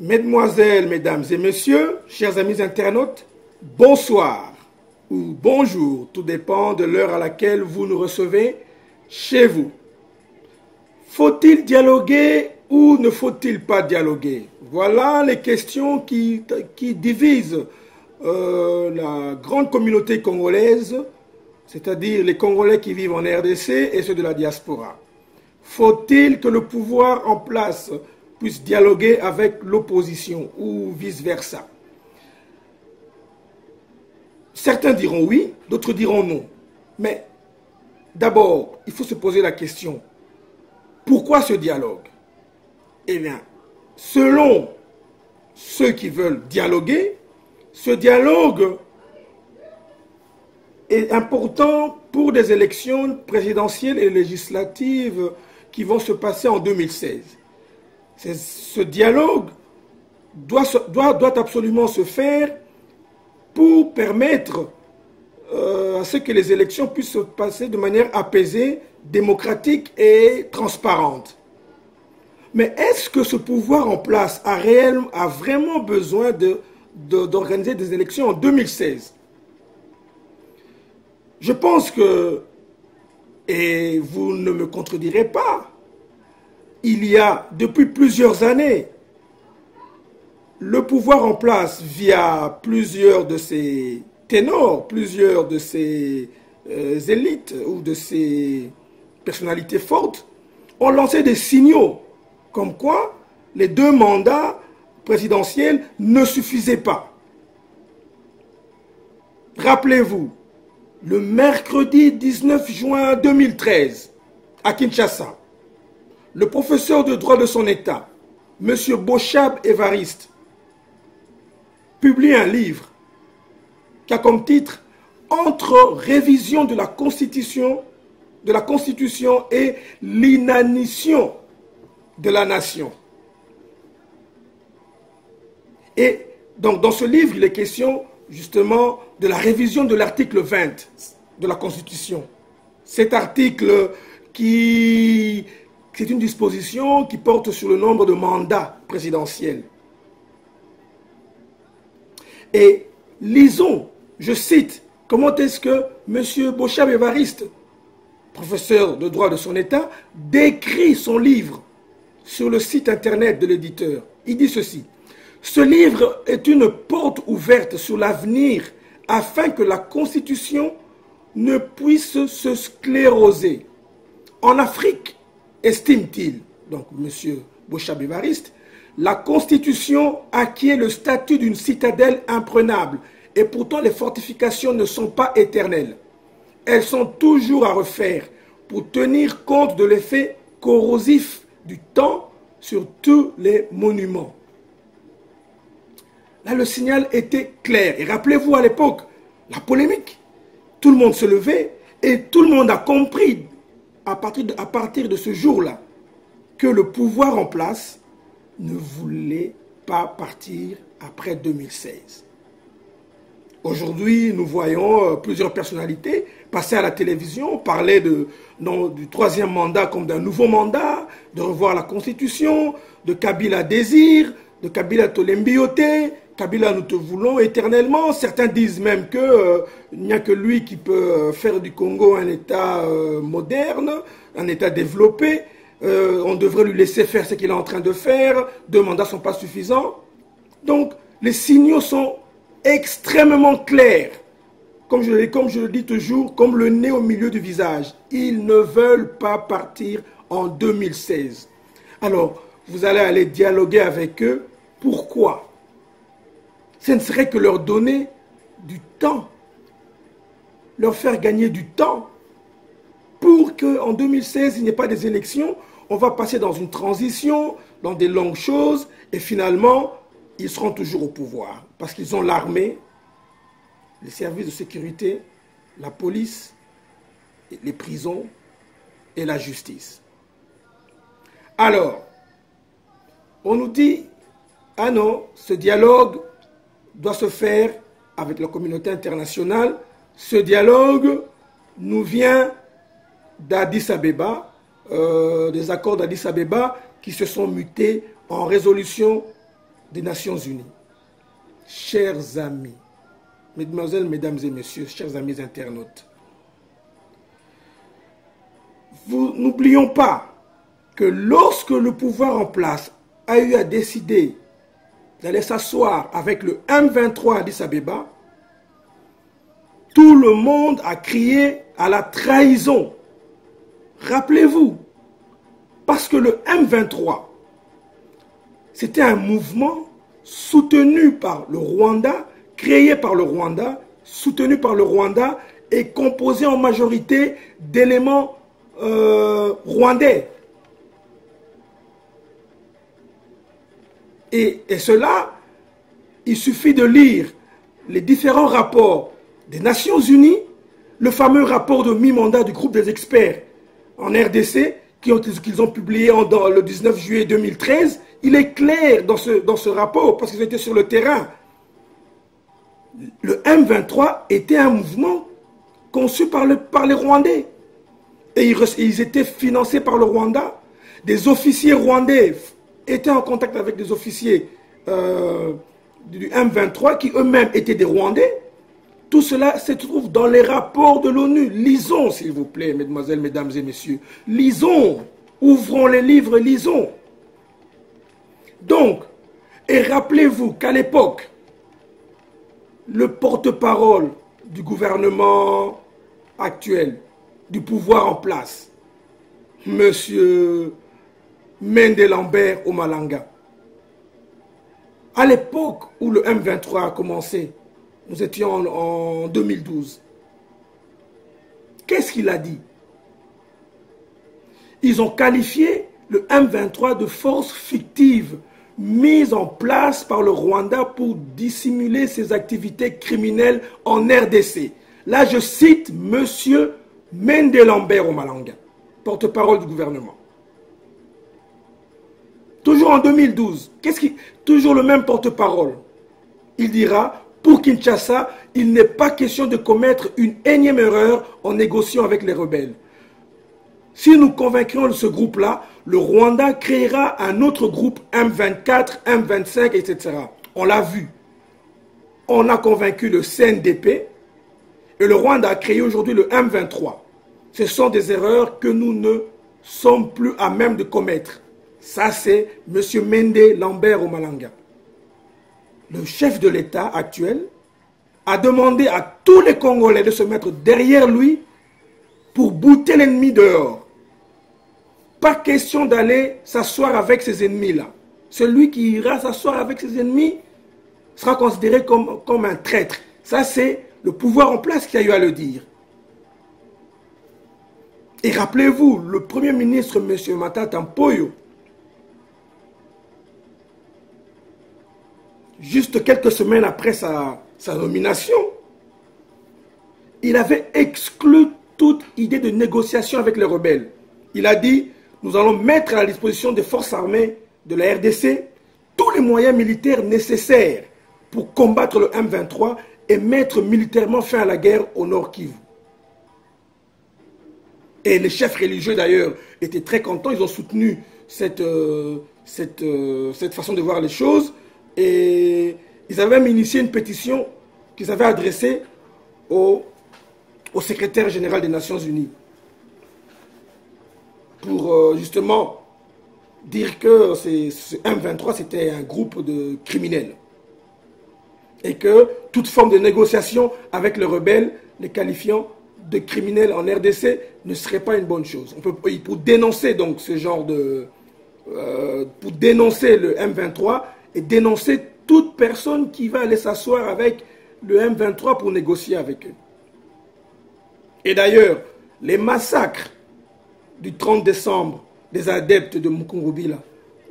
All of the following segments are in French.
Mesdemoiselles, mesdames et messieurs, chers amis internautes, bonsoir ou bonjour, tout dépend de l'heure à laquelle vous nous recevez chez vous. Faut-il dialoguer ou ne faut-il pas dialoguer? Voilà les questions qui divisent la grande communauté congolaise, c'est-à-dire les Congolais qui vivent en RDC et ceux de la diaspora. Faut-il que le pouvoir en place puisse dialoguer avec l'opposition ou vice-versa? Certains diront oui, d'autres diront non. Mais d'abord, il faut se poser la question, pourquoi ce dialogue? Eh bien, selon ceux qui veulent dialoguer, ce dialogue est important pour des élections présidentielles et législatives qui vont se passer en 2016. Ce dialogue doit absolument se faire pour permettre à ce que les élections puissent se passer de manière apaisée, démocratique et transparente. Mais est-ce que ce pouvoir en place a vraiment besoin d'organiser des élections en 2016? Je pense que, et vous ne me contredirez pas, il y a depuis plusieurs années le pouvoir en place via plusieurs de ses ténors, plusieurs de ses élites ou de ses personnalités fortes ont lancé des signaux comme quoi les 2 mandats présidentiels ne suffisaient pas. Rappelez-vous, le mercredi 19 juin 2013, à Kinshasa, le professeur de droit de son État, M. Bochab Évariste, publie un livre qui a comme titre « Entre révision de la Constitution et l'inanition de la nation ». Et donc dans ce livre, il est question justement de la révision de l'article 20 de la Constitution. Cet article c'est une disposition qui porte sur le nombre de mandats présidentiels. Et lisons, je cite, comment est-ce que M. Bochab Évariste, professeur de droit de son État, décrit son livre sur le site internet de l'éditeur. Il dit ceci: « Ce livre est une porte ouverte sur l'avenir afin que la Constitution ne puisse se scléroser. En Afrique, estime-t-il, donc M. Bochab Évariste, la Constitution acquiert le statut d'une citadelle imprenable et pourtant les fortifications ne sont pas éternelles. Elles sont toujours à refaire pour tenir compte de l'effet corrosif du temps sur tous les monuments. » Là, le signal était clair. Et rappelez-vous à l'époque, la polémique. Tout le monde se levait et tout le monde a compris à partir de ce jour-là que le pouvoir en place ne voulait pas partir après 2016. Aujourd'hui, nous voyons plusieurs personnalités passer à la télévision, parler du 3e mandat comme d'un nouveau mandat, de revoir la Constitution, de Kabila désir, de Kabila Tolembiote, Kabila nous te voulons éternellement. Certains disent même qu'il n'y a que lui qui peut faire du Congo un État moderne, un État développé. On devrait lui laisser faire ce qu'il est en train de faire. 2 mandats ne sont pas suffisants. Donc, les signaux sont extrêmement clairs. Comme je le dis toujours, comme le nez au milieu du visage. Ils ne veulent pas partir en 2016. Alors, vous allez aller dialoguer avec eux. Pourquoi? Ce ne serait que leur donner du temps. Leur faire gagner du temps pour qu'en 2016, il n'y ait pas des élections. On va passer dans une transition, dans des longues choses, et finalement, ils seront toujours au pouvoir. Parce qu'ils ont l'armée, les services de sécurité, la police, les prisons et la justice. Alors, on nous dit, ah non, ce dialogue doit se faire avec la communauté internationale. Ce dialogue nous vient d'Addis Abeba, des accords d'Addis Abeba qui se sont mutés en résolution des Nations Unies. Chers amis, mesdemoiselles, mesdames et messieurs, chers amis internautes, n'oublions pas que lorsque le pouvoir en place a eu à décider d'aller s'asseoir avec le M23 à Addis Abeba, tout le monde a crié à la trahison. Rappelez-vous, parce que le M23, c'était un mouvement soutenu par le Rwanda, créé par le Rwanda, soutenu par le Rwanda et composé en majorité d'éléments rwandais. Et cela, il suffit de lire les différents rapports des Nations Unies, le fameux rapport de mi-mandat du groupe des experts en RDC qu'ils ont publié le 19 juillet 2013. Il est clair dans ce rapport, parce qu'ils étaient sur le terrain. Le M23 était un mouvement conçu par les Rwandais. Et ils étaient financés par le Rwanda. Des officiers rwandais étaient en contact avec des officiers du M23 qui eux-mêmes étaient des Rwandais. Tout cela se trouve dans les rapports de l'ONU. Lisons, s'il vous plaît, mesdemoiselles, mesdames et messieurs. Lisons. Ouvrons les livres, lisons. Donc, et rappelez-vous qu'à l'époque, le porte-parole du gouvernement actuel, du pouvoir en place, Monsieur Mende Lambert Omalanga, à l'époque où le M23 a commencé, nous étions en 2012, qu'est-ce qu'il a dit? Ils ont qualifié le M23 de force fictive mise en place par le Rwanda pour dissimuler ses activités criminelles en RDC. Là, je cite Monsieur Mende Lambert Omalanga, porte-parole du gouvernement. Toujours en 2012, toujours le même porte-parole. Il dira, pour Kinshasa, il n'est pas question de commettre une énième erreur en négociant avec les rebelles. Si nous convaincrons ce groupe-là, le Rwanda créera un autre groupe M24, M25, etc. On l'a vu. On a convaincu le CNDP et le Rwanda a créé aujourd'hui le M23. Ce sont des erreurs que nous ne sommes plus à même de commettre. Ça, c'est M. Mende Lambert Omalanga. Le chef de l'État actuel a demandé à tous les Congolais de se mettre derrière lui pour bouter l'ennemi dehors. Pas question d'aller s'asseoir avec ses ennemis-là. Celui qui ira s'asseoir avec ses ennemis sera considéré comme un traître. Ça, c'est le pouvoir en place qui a eu à le dire. Et rappelez-vous, le Premier ministre, M. Matata Mpoyo, juste quelques semaines après sa nomination, il avait exclu toute idée de négociation avec les rebelles. Il a dit, nous allons mettre à la disposition des forces armées de la RDC tous les moyens militaires nécessaires pour combattre le M23 et mettre militairement fin à la guerre au Nord Kivu. Et les chefs religieux d'ailleurs étaient très contents, ils ont soutenu cette façon de voir les choses. Et ils avaient même initié une pétition qu'ils avaient adressée au secrétaire général des Nations Unies pour justement dire que ce M23 c'était un groupe de criminels et que toute forme de négociation avec les rebelles, les qualifiant de criminels en RDC, ne serait pas une bonne chose. Pour dénoncer donc ce genre de... pour dénoncer le M23 et dénoncer toute personne qui va aller s'asseoir avec le M23 pour négocier avec eux. Et d'ailleurs, les massacres du 30 décembre des adeptes de Mukungubila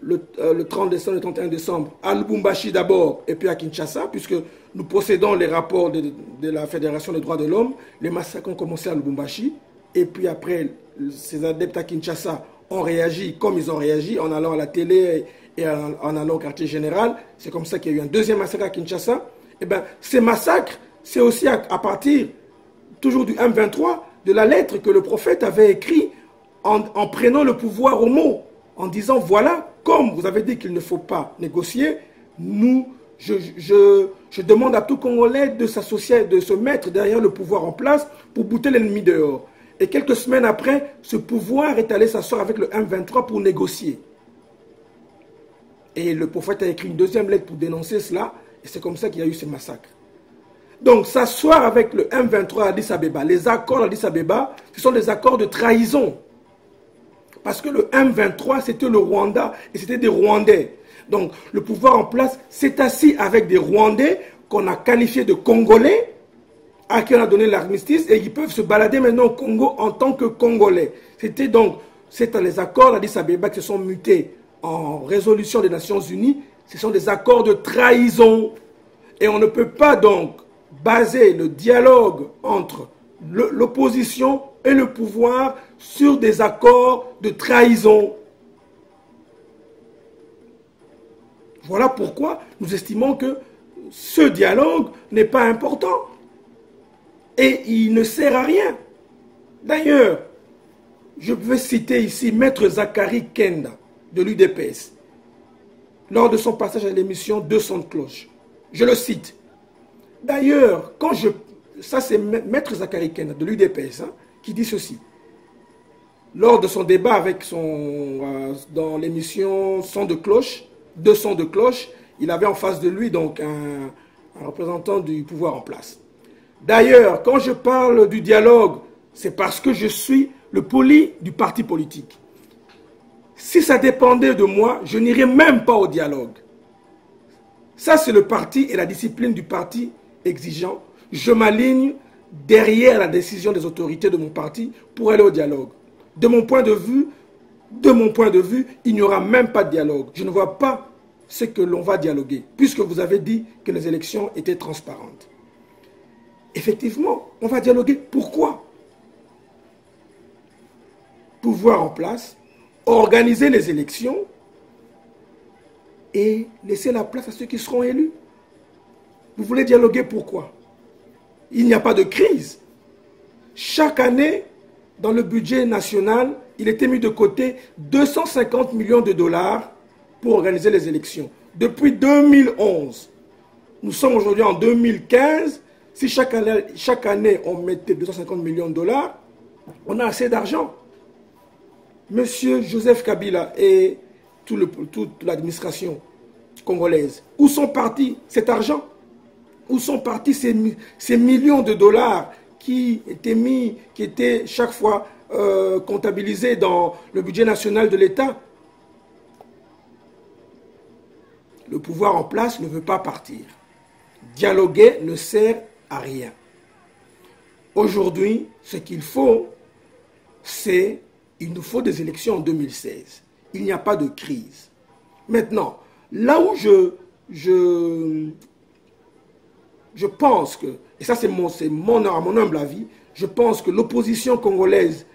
le 30 décembre, le 31 décembre, à Lubumbashi d'abord, et puis à Kinshasa, puisque nous possédons les rapports de la Fédération des droits de l'homme. Les massacres ont commencé à Lubumbashi, et puis après, ces adeptes à Kinshasa ont réagi comme ils ont réagi, en allant à la télé et en allant au quartier général. C'est comme ça qu'il y a eu un deuxième massacre à Kinshasa. Et bien, ces massacres, c'est aussi à partir, toujours du M23, de la lettre que le prophète avait écrite en prenant le pouvoir au mot, en disant, voilà, comme vous avez dit qu'il ne faut pas négocier, je demande à tout Congolais de s'associer, de se mettre derrière le pouvoir en place pour bouter l'ennemi dehors. Et quelques semaines après, ce pouvoir est allé s'asseoir avec le M23 pour négocier. Et le prophète a écrit une deuxième lettre pour dénoncer cela, et c'est comme ça qu'il y a eu ces massacres. Donc, s'asseoir avec le M23 à Addis Abeba, les accords d'Addis Abeba, ce sont des accords de trahison. Parce que le M23, c'était le Rwanda, et c'était des Rwandais. Donc, le pouvoir en place s'est assis avec des Rwandais qu'on a qualifiés de Congolais, à qui on a donné l'armistice, et ils peuvent se balader maintenant au Congo en tant que Congolais. C'était donc, c'est les accords d'Addis Abeba qui se sont mutés en résolution des Nations Unies. Ce sont des accords de trahison. Et on ne peut pas donc baser le dialogue entre l'opposition et le pouvoir sur des accords de trahison. Voilà pourquoi nous estimons que ce dialogue n'est pas important. Et il ne sert à rien. D'ailleurs, je vais citer ici Maître Zachary Kenda de l'UDPS, lors de son passage à l'émission 200 de cloche. Je le cite. D'ailleurs, ça c'est Maître Zachary Kenda de l'UDPS qui dit ceci. Lors de son débat avec dans l'émission Son de cloche, 200 de cloche, il avait en face de lui donc un représentant du pouvoir en place. D'ailleurs, quand je parle du dialogue, c'est parce que je suis le poli du parti politique. Si ça dépendait de moi, je n'irais même pas au dialogue. Ça, c'est le parti et la discipline du parti exigeant. Je m'aligne derrière la décision des autorités de mon parti pour aller au dialogue. De mon point de vue, il n'y aura même pas de dialogue. Je ne vois pas ce que l'on va dialoguer, puisque vous avez dit que les élections étaient transparentes. Effectivement, on va dialoguer. Pourquoi? Pouvoir en place, organiser les élections et laisser la place à ceux qui seront élus. Vous voulez dialoguer pourquoi? Il n'y a pas de crise. Chaque année, dans le budget national, il était mis de côté 250 millions de dollars pour organiser les élections. Depuis 2011, nous sommes aujourd'hui en 2015. Si chaque année, on mettait 250 millions de dollars, on a assez d'argent. Monsieur Joseph Kabila et toute l'administration congolaise, où sont partis cet argent? Où sont partis ces millions de dollars qui étaient chaque fois comptabilisés dans le budget national de l'État? Le pouvoir en place ne veut pas partir. Dialoguer ne sert à rien. Aujourd'hui, ce qu'il faut, il nous faut des élections en 2016. Il n'y a pas de crise. Maintenant, là où je pense que, et ça c'est à mon humble avis, je pense que l'opposition congolaise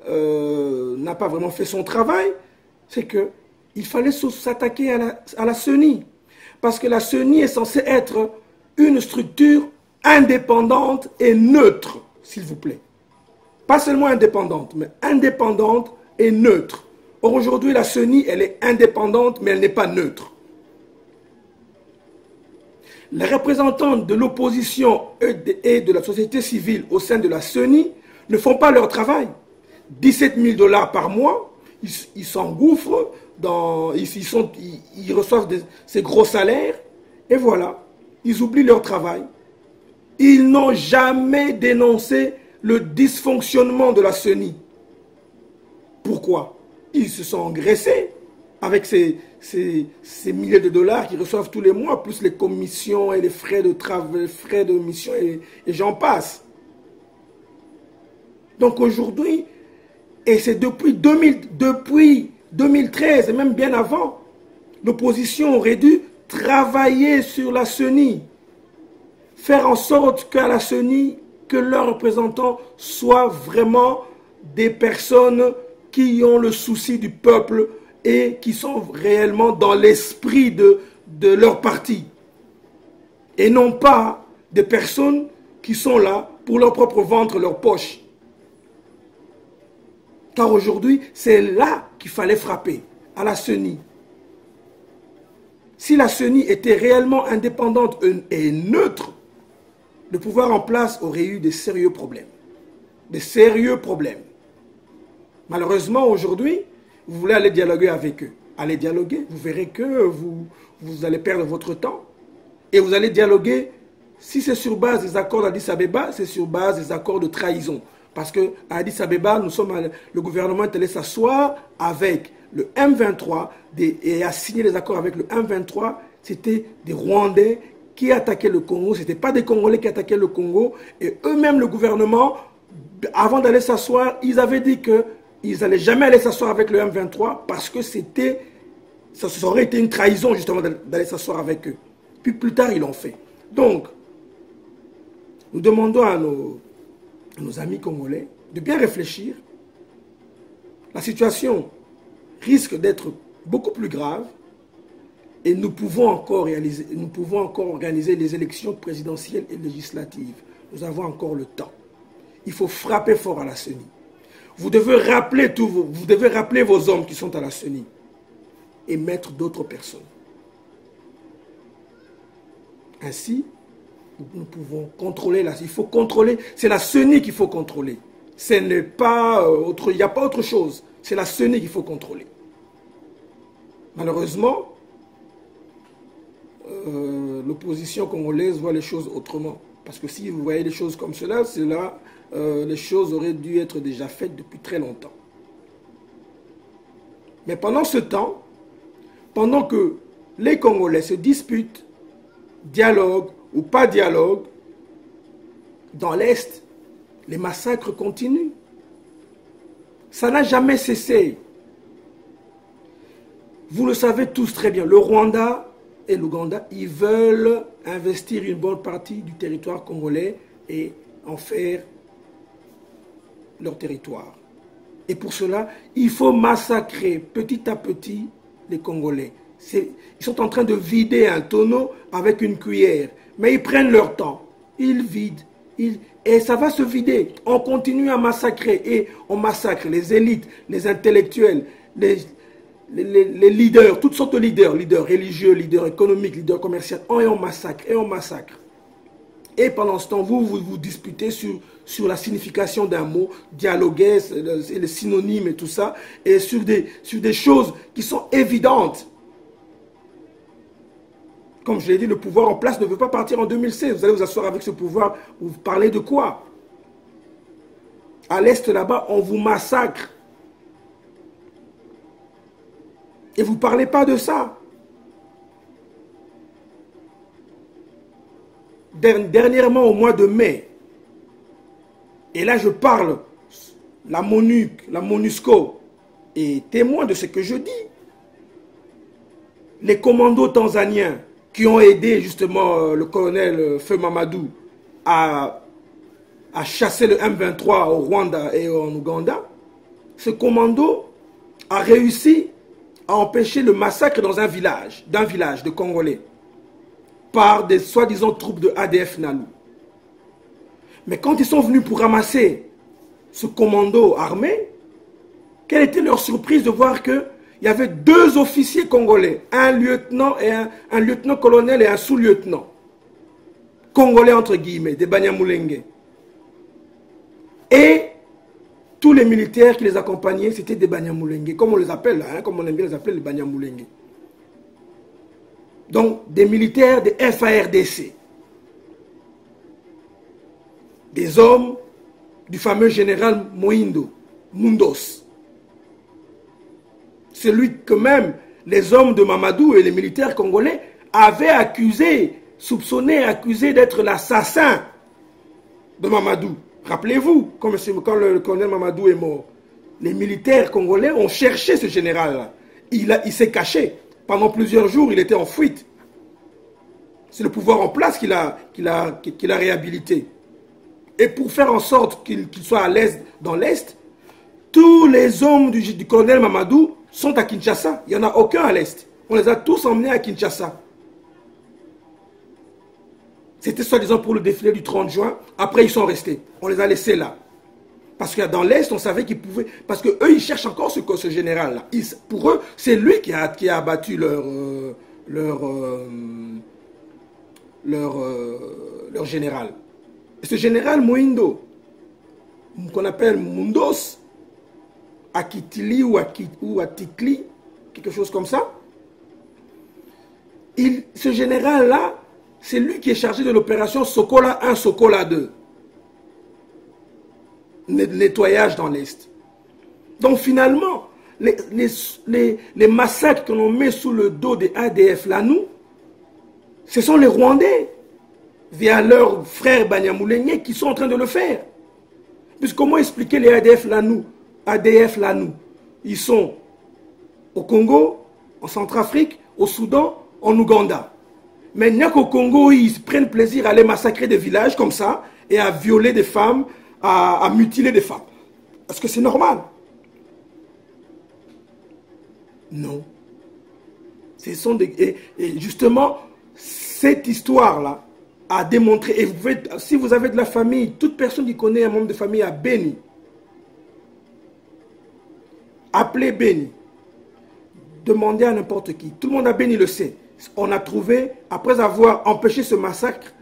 n'a pas vraiment fait son travail, c'est qu'il fallait s'attaquer à la CENI. Parce que la CENI est censée être une structure indépendante et neutre, s'il vous plaît. Pas seulement indépendante, mais indépendante et neutre. Or aujourd'hui, la CENI, elle est indépendante, mais elle n'est pas neutre. Les représentants de l'opposition et de la société civile au sein de la CENI ne font pas leur travail. 17 000 $ par mois, ils s'engouffrent, ils reçoivent ces gros salaires, et voilà, ils oublient leur travail. Ils n'ont jamais dénoncé le dysfonctionnement de la CENI. Pourquoi? Ils se sont engraissés avec ces milliers de dollars qu'ils reçoivent tous les mois, plus les commissions et les frais de travail, frais de mission et j'en passe. Donc aujourd'hui, et c'est depuis 2013 et même bien avant, l'opposition aurait dû travailler sur la CENI, faire en sorte qu'à la CENI, que leurs représentants soient vraiment des personnes qui ont le souci du peuple et qui sont réellement dans l'esprit de leur parti. Et non pas des personnes qui sont là pour leur propre ventre, leur poche. Car aujourd'hui, c'est là qu'il fallait frapper, à la CENI. Si la CENI était réellement indépendante et neutre, le pouvoir en place aurait eu des sérieux problèmes. Des sérieux problèmes. Malheureusement, aujourd'hui, vous voulez aller dialoguer avec eux. Allez dialoguer, vous verrez que vous allez perdre votre temps. Et vous allez dialoguer, si c'est sur base des accords d'Addis Abeba, c'est sur base des accords de trahison. Parce qu'à Addis Abeba, le gouvernement est allé s'asseoir avec le M23 et a signé les accords avec le M23. C'était des Rwandais qui attaquaient le Congo. Ce n'était pas des Congolais qui attaquaient le Congo. Et eux-mêmes, le gouvernement, avant d'aller s'asseoir, ils avaient dit qu'ils n'allaient jamais aller s'asseoir avec le M23 parce que ça aurait été une trahison justement d'aller s'asseoir avec eux. Puis plus tard, ils l'ont fait. Donc, nous demandons à nos amis congolais de bien réfléchir. La situation risque d'être beaucoup plus grave et nous pouvons encore organiser les élections présidentielles et législatives. Nous avons encore le temps. Il faut frapper fort à la CENI. Vous devez rappeler vos hommes qui sont à la CENI et mettre d'autres personnes. Ainsi, nous pouvons contrôler. Il faut contrôler. C'est la CENI qu'il faut contrôler. Ce n'est pas il n'y a pas autre chose. C'est la CENI qu'il faut contrôler. Malheureusement, l'opposition congolaise voit les choses autrement. Parce que si vous voyez les choses comme cela, les choses auraient dû être déjà faites depuis très longtemps. Mais pendant ce temps, pendant que les Congolais se disputent, dialogue ou pas dialogue, dans l'Est, les massacres continuent. Ça n'a jamais cessé. Vous le savez tous très bien, le Rwanda et l'Ouganda, ils veulent investir une bonne partie du territoire congolais et en faire leur territoire. Et pour cela, il faut massacrer petit à petit les Congolais. Ils sont en train de vider un tonneau avec une cuillère. Mais ils prennent leur temps. Ils vident. Et ça va se vider. On continue à massacrer. Et on massacre les élites, les intellectuels, les leaders, toutes sortes de leaders. Leaders religieux, leaders économiques, leaders commerciaux. Et on massacre. Et on massacre. Et pendant ce temps, vous disputez sur la signification d'un mot, dialoguer, les synonymes et tout ça. Et sur des choses qui sont évidentes. Comme je l'ai dit, le pouvoir en place ne veut pas partir en 2016. Vous allez vous asseoir avec ce pouvoir. Vous parlez de quoi? À l'Est, là-bas, on vous massacre. Et vous ne parlez pas de ça. Dernièrement, au mois de mai, et là je parle, la MONUSCO est témoin de ce que je dis. Les commandos tanzaniens qui ont aidé justement le colonel Feu Mamadou à chasser le M23 au Rwanda et en Ouganda, ce commando a réussi à empêcher le massacre dans d'un village de Congolais par des soi-disant troupes de ADF Nalu. Mais quand ils sont venus pour ramasser ce commando armé, quelle était leur surprise de voir que il y avait deux officiers congolais, un lieutenant et un lieutenant-colonel et un sous-lieutenant. Congolais entre guillemets, des Banyamulenge. Et tous les militaires qui les accompagnaient, c'était des Banyamulenge, comme on les appelle, hein, comme on aime bien les appeler, les Banyamulenge. Donc, des militaires de FARDC. Des hommes du fameux général Mundos. Celui que même les hommes de Mamadou et les militaires congolais avaient accusé, soupçonné, accusé d'être l'assassin de Mamadou. Rappelez-vous, quand le colonel Mamadou est mort, les militaires congolais ont cherché ce général-là. Il s'est caché. Pendant plusieurs jours, il était en fuite. C'est le pouvoir en place qu'il a réhabilité. Et pour faire en sorte qu'il soit à l'aise dans l'Est, tous les hommes du colonel Mamadou sont à Kinshasa. Il n'y en a aucun à l'Est. On les a tous emmenés à Kinshasa. C'était soi-disant pour le défilé du 30 juin. Après, ils sont restés. On les a laissés là. Parce que dans l'Est, on savait qu'ils pouvaient... Parce qu'eux, ils cherchent encore ce général-là. Pour eux, c'est lui qui a abattu leur général. Et ce général Moindo, qu'on appelle Mundos, Akitili ou Atikli, quelque chose comme ça, ce général-là, c'est lui qui est chargé de l'opération Sokola 1, Sokola 2. Nettoyage dans l'Est. Donc finalement, les massacres que l'on met sous le dos des ADF Lanou, ce sont les Rwandais, via leurs frères Banyamulenge, qui sont en train de le faire. Puisque comment expliquer les ADF Lanou? Ils sont au Congo, en Centrafrique, au Soudan, en Ouganda. Mais il n'y a qu'au Congo, ils prennent plaisir à aller massacrer des villages comme ça, et à violer des femmes, à mutiler des femmes. Est-ce que c'est normal? Non. Ce sont et justement, cette histoire-là a démontré, et si vous avez de la famille, toute personne qui connaît un membre de famille à Beni, appelez Beni, demandez à n'importe qui. Tout le monde à Beni le sait. On a trouvé, après avoir empêché ce massacre,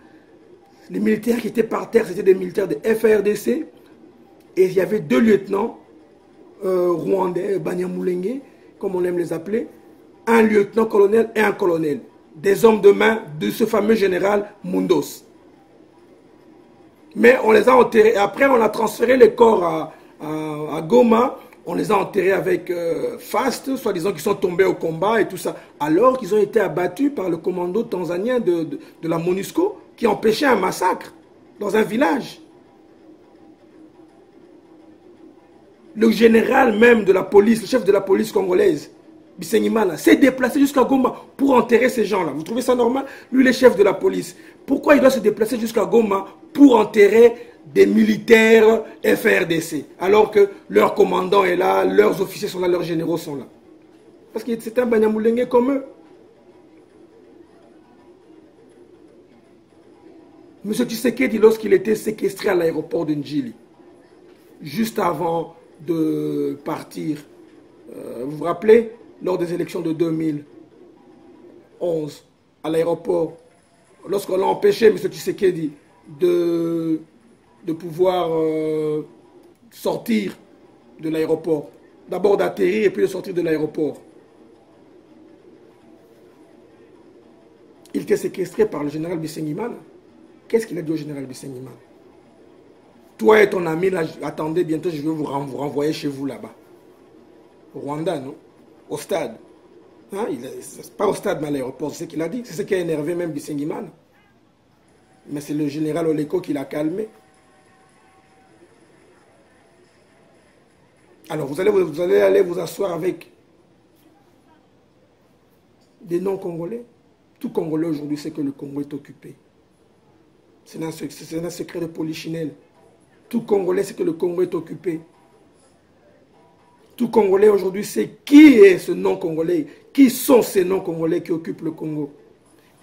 les militaires qui étaient par terre, c'était des militaires de FARDC, et il y avait 2 lieutenants rwandais, Banyamulenge, comme on aime les appeler, un lieutenant-colonel et un colonel, des hommes de main de ce fameux général Mundos. Mais on les a enterrés, après on a transféré les corps à Goma, on les a enterrés avec Fast, soi-disant qu'ils sont tombés au combat et tout ça, alors qu'ils ont été abattus par le commando tanzanien de la MONUSCO, qui empêchait un massacre dans un village. Le général même de la police, le chef de la police congolaise, Bisengimana, s'est déplacé jusqu'à Goma pour enterrer ces gens-là. Vous trouvez ça normal? Lui, le chef de la police. Pourquoi il doit se déplacer jusqu'à Goma pour enterrer des militaires FARDC, alors que leur commandant est là, leurs officiers sont là, leurs généraux sont là? Parce que c'est un Banyamulenge comme eux. M. Tshisekedi, lorsqu'il était séquestré à l'aéroport de Njili, juste avant de partir, vous vous rappelez, lors des élections de 2011, à l'aéroport, lorsqu'on a empêché M. Tshisekedi de pouvoir sortir de l'aéroport, d'abord d'atterrir et puis de sortir de l'aéroport, il était séquestré par le général Bisengimana. Qu'est-ce qu'il a dit au général Bisengimana? Toi et ton ami, là, attendez, bientôt je vais vous renvoyer chez vous là-bas. Au Rwanda, non? Au stade. Hein? Pas au stade, mais à l'aéroport, c'est ce qu'il a dit. C'est ce qui a énervé même Bisengimana. Mais c'est le général Oleko qui l'a calmé. Alors vous allez aller vous asseoir avec des non-congolais. Tout Congolais aujourd'hui sait que le Congo est occupé. C'est un secret de polichinelle. Tout Congolais sait que le Congo est occupé. Tout Congolais aujourd'hui sait qui est ce non-Congolais, qui sont ces non-Congolais qui occupent le Congo.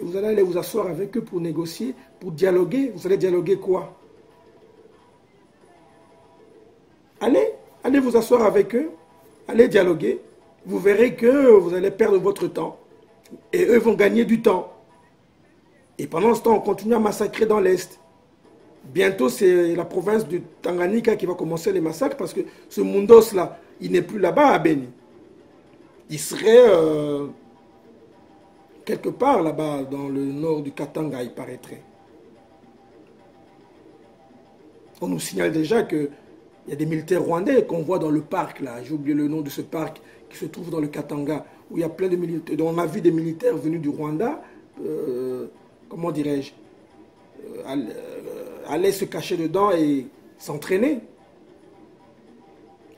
Et vous allez aller vous asseoir avec eux pour négocier, pour dialoguer. Vous allez dialoguer quoi? Allez vous asseoir avec eux, allez dialoguer. Vous verrez que vous allez perdre votre temps. Et eux vont gagner du temps. Et pendant ce temps, on continue à massacrer dans l'Est. Bientôt, c'est la province du Tanganyika qui va commencer les massacres parce que ce Mundos-là, il n'est plus là-bas à Beni. Il serait quelque part là-bas, dans le nord du Katanga, il paraîtrait. On nous signale déjà qu'il y a des militaires rwandais qu'on voit dans le parc, là. J'ai oublié le nom de ce parc qui se trouve dans le Katanga, où il y a plein de militaires. On a vu des militaires venus du Rwanda, comment dirais-je, aller se cacher dedans et s'entraîner.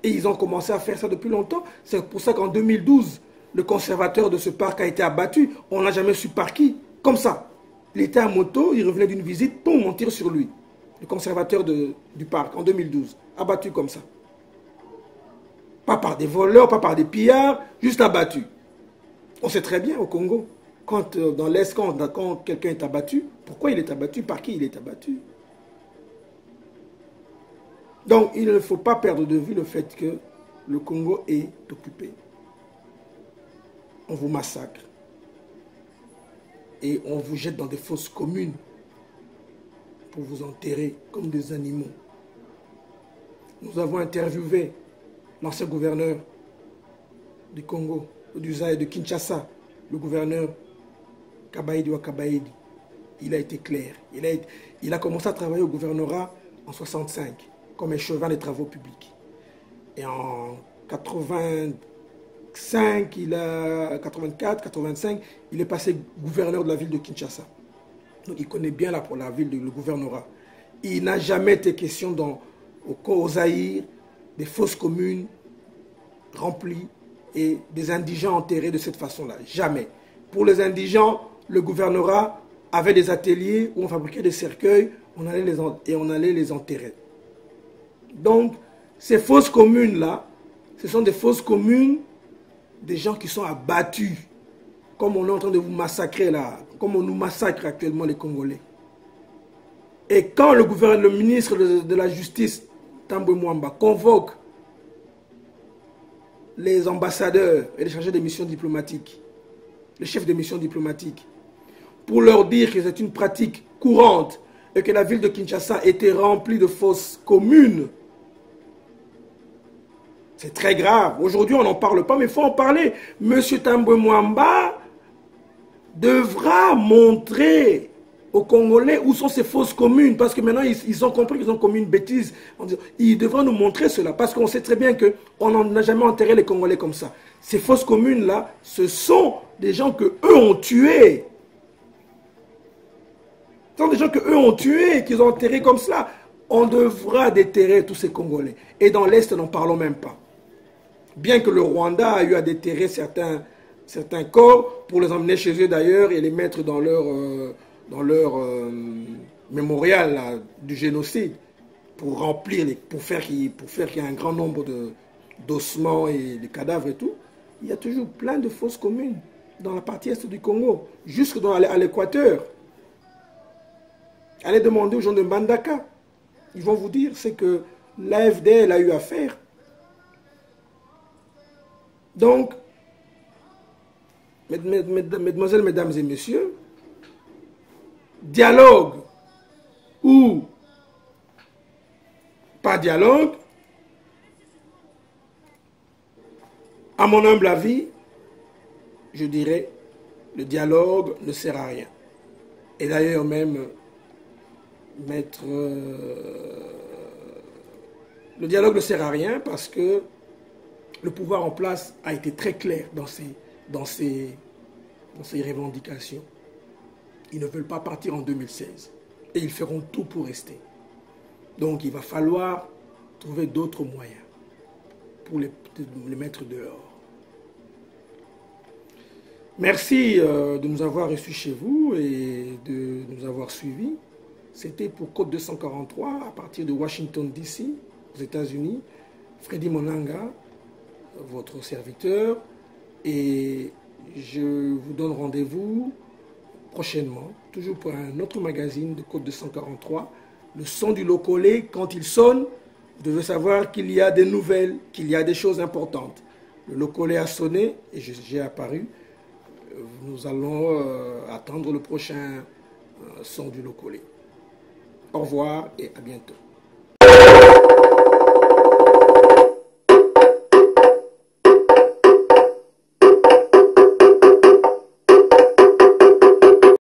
Et ils ont commencé à faire ça depuis longtemps. C'est pour ça qu'en 2012, le conservateur de ce parc a été abattu. On n'a jamais su par qui. Comme ça. Il était à moto, il revenait d'une visite, boum, on tire sur lui. Le conservateur du parc, en 2012. Abattu comme ça. Pas par des voleurs, pas par des pillards, juste abattu. On sait très bien au Congo, dans l'Est, quand quelqu'un est abattu, pourquoi il est abattu, par qui il est abattu. Donc il ne faut pas perdre de vue le fait que le Congo est occupé. On vous massacre. Et on vous jette dans des fosses communes pour vous enterrer comme des animaux. Nous avons interviewé l'ancien gouverneur du Congo, du Zaïre, de Kinshasa, le gouverneur Kabaïdi Wakabaïdi. Il a été clair. Il a commencé à travailler au gouvernorat en 65 comme échevin des travaux publics. Et en 85, 84, 85, il est passé gouverneur de la ville de Kinshasa. Donc il connaît bien la ville, le gouvernorat. Il n'a jamais été question au Zaïre des fosses communes remplies et des indigents enterrés de cette façon-là. Jamais. Pour les indigents, le gouvernorat avait des ateliers où on fabriquait des cercueils et on allait les enterrer. Donc, ces fosses communes-là, ce sont des fosses communes des gens qui sont abattus, comme on est en train de vous massacrer là, comme on nous massacre actuellement les Congolais. Et quand le ministre de la Justice, Tambwe Mwamba, convoque les ambassadeurs et les chargés des missions diplomatiques, les chefs des missions diplomatiques, pour leur dire que c'est une pratique courante et que la ville de Kinshasa était remplie de fosses communes, c'est très grave. Aujourd'hui, on n'en parle pas, mais il faut en parler. Monsieur Tambwe Mwamba devra montrer aux Congolais où sont ces fosses communes, parce que maintenant, ils ont compris qu'ils ont commis une bêtise. Il devra nous montrer cela, parce qu'on sait très bien qu'on n'a jamais enterré les Congolais comme ça. Ces fosses communes-là, ce sont des gens qu'eux ont tués. Ce sont des gens qu'eux ont tués, qu'ils ont enterrés comme cela. On devra déterrer tous ces Congolais. Et dans l'Est, n'en parlons même pas. Bien que le Rwanda a eu à déterrer certains corps pour les emmener chez eux d'ailleurs et les mettre dans leur mémorial là, du génocide pour remplir, pour faire qu'il y ait un grand nombre d'ossements et de cadavres et tout. Il y a toujours plein de fosses communes dans la partie est du Congo, jusque à l'équateur. Allez demander aux gens de Mbandaka. Ils vont vous dire ce que l'AFDL a eu à faire. Donc, mesdemoiselles, mesdames et messieurs, dialogue ou pas dialogue, à mon humble avis, je dirais, le dialogue ne sert à rien. Et d'ailleurs même, le dialogue ne sert à rien parce que le pouvoir en place a été très clair dans ses revendications. Ils ne veulent pas partir en 2016. Et ils feront tout pour rester. Donc il va falloir trouver d'autres moyens pour les mettre dehors. Merci de nous avoir reçus chez vous et de nous avoir suivis. C'était pour Code 243 à partir de Washington DC, aux États-Unis. Freddy Monanga, votre serviteur, et je vous donne rendez-vous prochainement, toujours pour un autre magazine de Code 243, le son du Lokolé. Quand il sonne, vous devez savoir qu'il y a des nouvelles, qu'il y a des choses importantes. Le Lokolé a sonné et j'ai apparu. Nous allons attendre le prochain son du Lokolé. Au revoir et à bientôt.